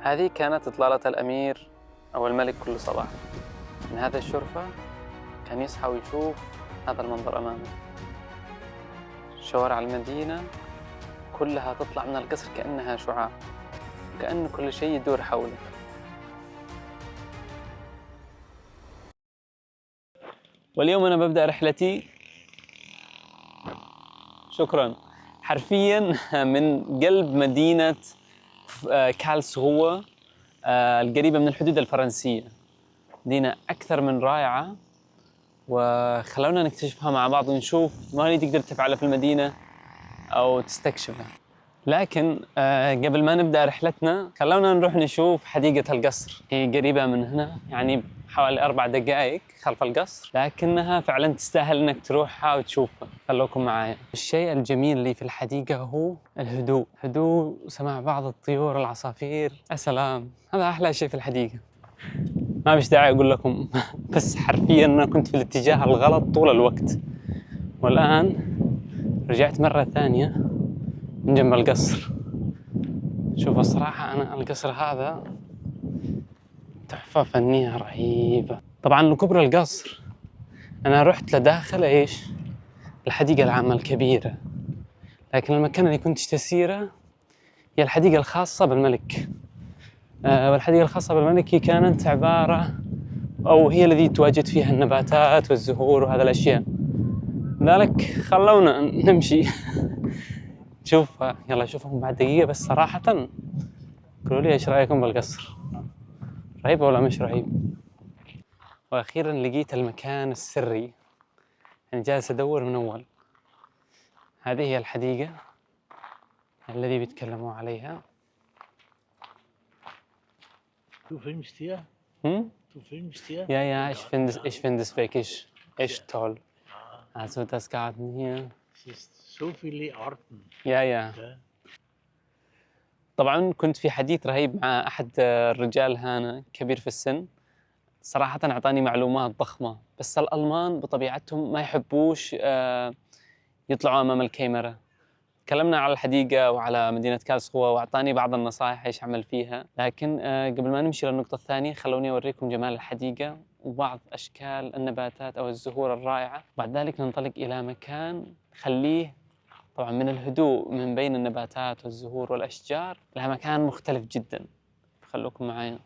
هذه كانت إطلالة الأمير أو الملك كل صباح من هذا الشرفة. كان يصحى ويشوف هذا المنظر أمامه، شوارع المدينة كلها تطلع من القصر كأنها شعاع، كأن كل شيء يدور حوله. واليوم أنا ببدأ رحلتي حرفياً من قلب مدينة كارلسروه القريبة من الحدود الفرنسية. مدينة أكثر من رائعة، وخلونا نكتشفها مع بعض ونشوف ما اللي تقدر تفعله في المدينة أو تستكشفها. لكن قبل ما نبدأ رحلتنا خلونا نروح نشوف حديقة القصر. هي قريبة من هنا، يعني حوالي 4 دقائق خلف القصر، لكنها فعلا تستاهل انك تروحها وتشوفها. خلوكم معايا. الشيء الجميل اللي في الحديقة هو الهدوء، هدوء وسماع بعض الطيور العصافير. السلام، هذا أحلى شيء في الحديقة. ما بيش داعي أقول لكم بس حرفيا أنا كنت في الاتجاه الغلط طول الوقت، والآن رجعت مرة ثانية من جنب القصر. شوف الصراحة أنا القصر هذا تحفة فنية رهيبة. طبعاً كبر القصر أنا رحت لداخل الحديقة العامة الكبيرة، لكن المكان اللي كنت تسيره هي الحديقة الخاصة بالملك. والحديقة الخاصة بالملك هي كانت عبارة أو هي الذي تواجد فيها النباتات والزهور وهذا الأشياء. لذلك خلونا نمشي شوف يلا أشوفهم بعد دقيقة. بس صراحة قولوا لي إيش رأيكم بالقصر؟ رهيب ولا مش رهيب؟ وأخيراً لقيت المكان السري، يعني جالس أدور من أول. هذه هي الحديقة الذي بيتكلموا عليها. Du filmst hier? Du filmst hier? Ja, ja, ich finde es wirklich echt toll. Also das Garten hier. Es ist so viele Arten. Ja, ja. طبعاً كنت في حديث رهيب مع أحد الرجال هنا كبير في السن. صراحة أعطاني معلومات ضخمة، بس الألمان بطبيعتهم ما يحبوش يطلعوا أمام الكاميرا. تكلمنا على الحديقة وعلى مدينة كارلسروه وأعطاني بعض النصائح إيش أعمل فيها. لكن قبل ما نمشي للنقطة الثانية خلوني أوريكم جمال الحديقة وبعض أشكال النباتات أو الزهور الرائعة. بعد ذلك ننطلق إلى مكان خليه طبعا من الهدوء من بين النباتات والزهور والأشجار لها مكان مختلف جدا. خلوكم معايا.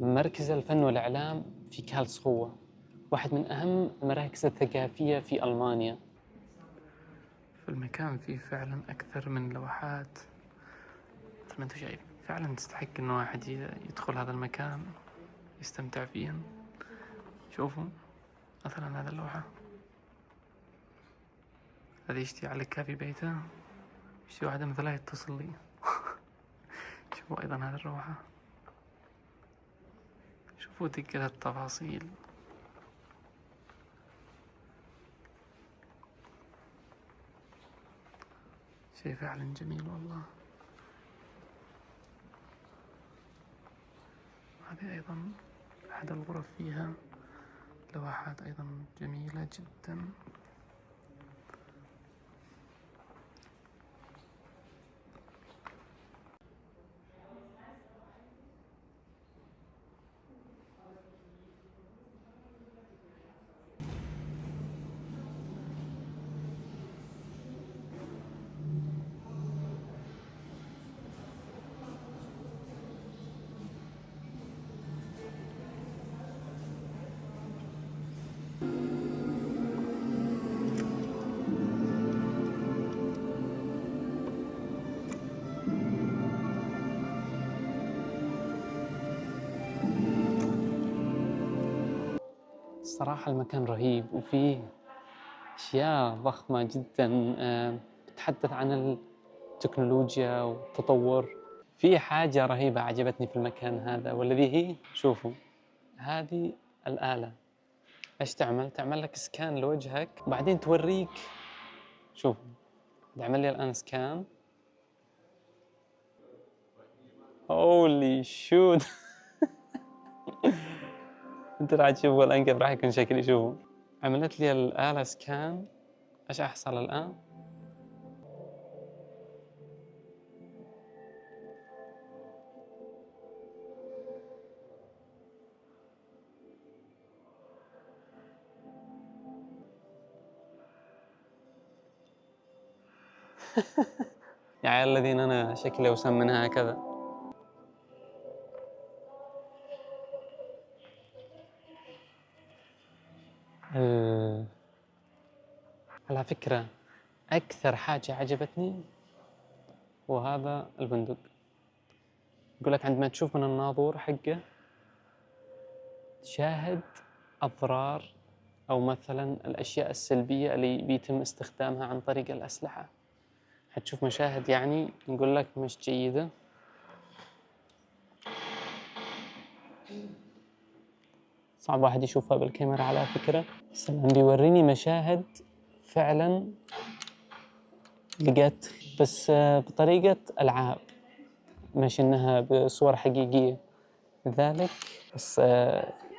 مركز الفن والإعلام في كارلسروه، واحد من أهم المراكز الثقافية في ألمانيا. في المكان فيه فعلا أكثر من لوحات مثل ما أنت شايف. فعلا تستحق إنه واحد يدخل هذا المكان يستمتع فيها. شوفوا مثلا هذا اللوحة، هذا يشتي يعلقها في بيته، يشتي واحدة مثلها يتصل لي. شوفوا أيضا هذا اللوحة، شوفوا دقة التفاصيل. شيء فعلا جميل والله. هذه أيضا أحد الغرف فيها لوحات أيضا جميلة جدا. الصراحة المكان رهيب وفيه أشياء ضخمة جدا تتحدث عن التكنولوجيا والتطور. في حاجة رهيبة عجبتني في المكان هذا، والذي هي شوفوا هذه الآلة ايش تعمل؟ تعمل لك سكان لوجهك وبعدين توريك. شوفوا تعمل لي الآن سكان. هولي شوت انت راح تشوفوا الآن كيف راح يكون شكلي. شوفوا عملت لي الآلة سكان. ايش أحصل الآن؟ يا عيال الذين أنا شكلي أوسم منها هكذا. على فكرة أكثر حاجة عجبتني هو هذا البندق. يقول لك عندما تشوف من الناظور حقه تشاهد أضرار أو مثلا الأشياء السلبية اللي بيتم استخدامها عن طريق الأسلحة. حتشوف مشاهد يعني نقول لك مش جيدة. صعب واحد يشوفها بالكاميرا على فكرة، بس الآن بيوريني مشاهد فعلا لقيت بس بطريقة ألعاب، مش إنها بصور حقيقية. لذلك بس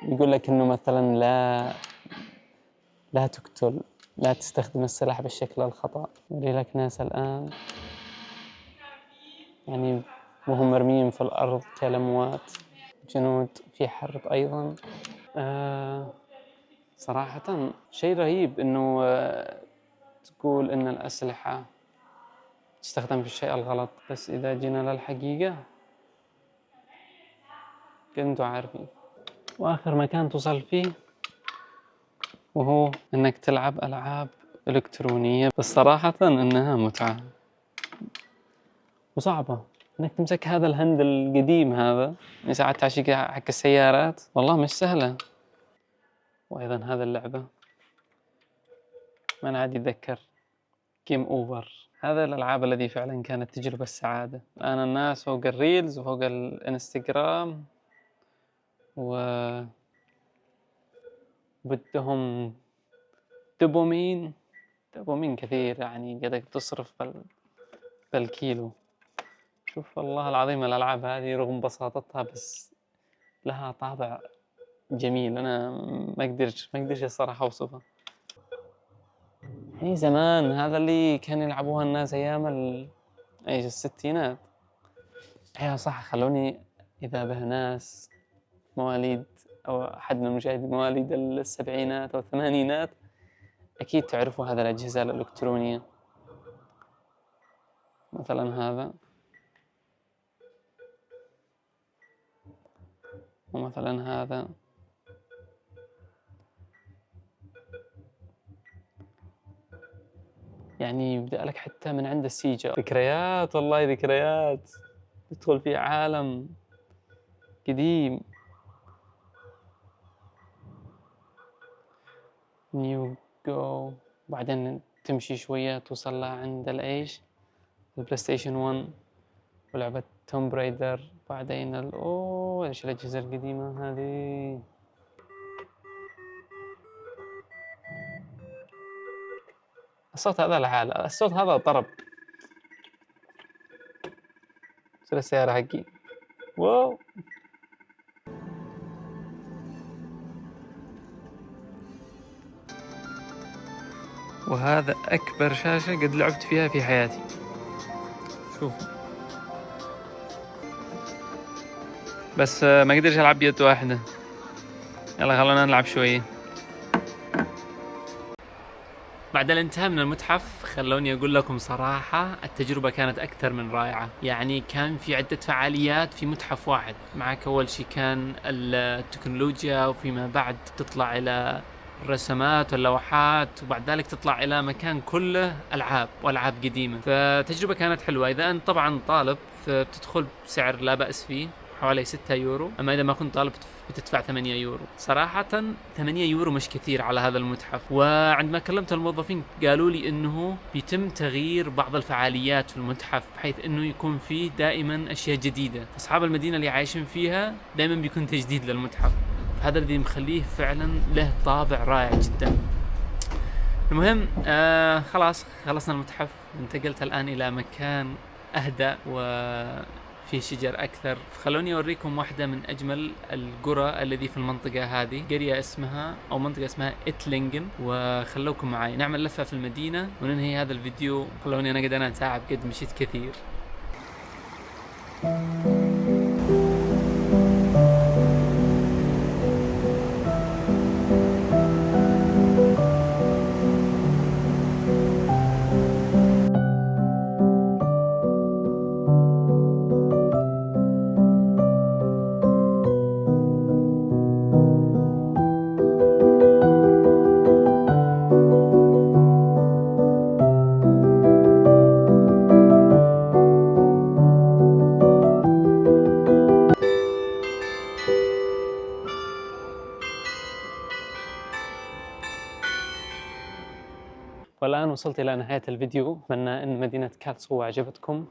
يقول لك إنه مثلا لا تقتل، لا تستخدم السلاح بالشكل الخطأ. يوري لك ناس الآن يعني وهم مرميين في الأرض كالأموات، جنود في حرب أيضا. صراحة شيء رهيب إنه تقول إن الأسلحة تستخدم في الشيء الغلط، بس إذا جينا للحقيقة كنتوا عارفين. وآخر مكان توصل فيه وهو إنك تلعب ألعاب إلكترونية، بس صراحة إنها متعة وصعبة. إنك تمسك هذا الهند القديم هذا اللي ساعات تعشيق حق السيارات، والله مش سهلة. وأيضا هذا اللعبة ما أنا عاد أتذكر جيم أوفر. هذا الألعاب الذي فعلا كانت تجربة السعادة. الآن الناس فوق الريلز وفوق الانستغرام بدهم دوبامين كثير، يعني قدك تصرف بالكيلو. شوف والله العظيم الألعاب هذه رغم بساطتها بس لها طابع جميل. أنا ما أقدرش الصراحة أوصفها. يعني زمان هذا اللي كان يلعبوها الناس أيام الستينات. أيوة صح. خلوني إذا به ناس مواليد أو أحد من المشاهدين مواليد السبعينات أو الثمانينات أكيد تعرفوا هذا الأجهزة الإلكترونية. مثلا هذا، ومثلا هذا. يعني يبدأ لك حتى من عند السيجا. ذكريات والله ذكريات. تدخل في عالم قديم. نيو جو. بعدين تمشي شوية توصل لها عند الإيش البلاي ستيشن 1 ولعبة توم برايدر. بعدين إيش الأجهزة القديمة هذه. الصوت هذا لحاله، الصوت هذا طرب. سير السيارة حقي. واو. وهذا أكبر شاشة قد لعبت فيها في حياتي. شوف بس ما قدرش ألعب بيد واحدة. يلا خلونا نلعب شوية. بعد الانتهاء من المتحف خلوني أقول لكم صراحة التجربة كانت أكثر من رائعة. يعني كان في عدة فعاليات في متحف واحد. معك أول شيء كان التكنولوجيا، وفيما بعد تطلع إلى الرسمات واللوحات، وبعد ذلك تطلع إلى مكان كله ألعاب وألعاب قديمة. فتجربة كانت حلوة. إذا أنت طبعا طالب فبتدخل بسعر لا بأس فيه، حوالي 6 يورو، أما إذا ما كنت طالب بتدفع 8 يورو. صراحة 8 يورو مش كثير على هذا المتحف. وعندما كلمت الموظفين قالوا لي إنه بيتم تغيير بعض الفعاليات في المتحف بحيث إنه يكون فيه دائما أشياء جديدة. أصحاب المدينة اللي عايشين فيها دائما بيكون تجديد للمتحف، فهذا الذي مخليه فعلا له طابع رائع جدا. المهم خلاص خلصنا المتحف، انتقلت الآن إلى مكان أهدى وفيه شجر أكثر. خلوني أوريكم واحدة من أجمل القرى الذي في المنطقة هذه، قرية اسمها أو منطقة اسمها إتلينغن. وخلوكم معي نعمل لفة في المدينة وننهي هذا الفيديو. خلوني أنا تعب قد مشيت كثير. والآن وصلت إلى نهاية الفيديو. أتمنى أن مدينة كارلسروه عجبتكم.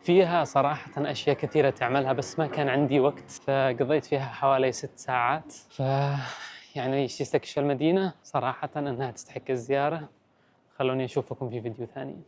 فيها صراحة أشياء كثيرة تعملها بس ما كان عندي وقت، فقضيت فيها حوالي 6 ساعات. يعني يستكشف المدينة صراحة أنها تستحق الزيارة. خلوني أشوفكم في فيديو ثاني.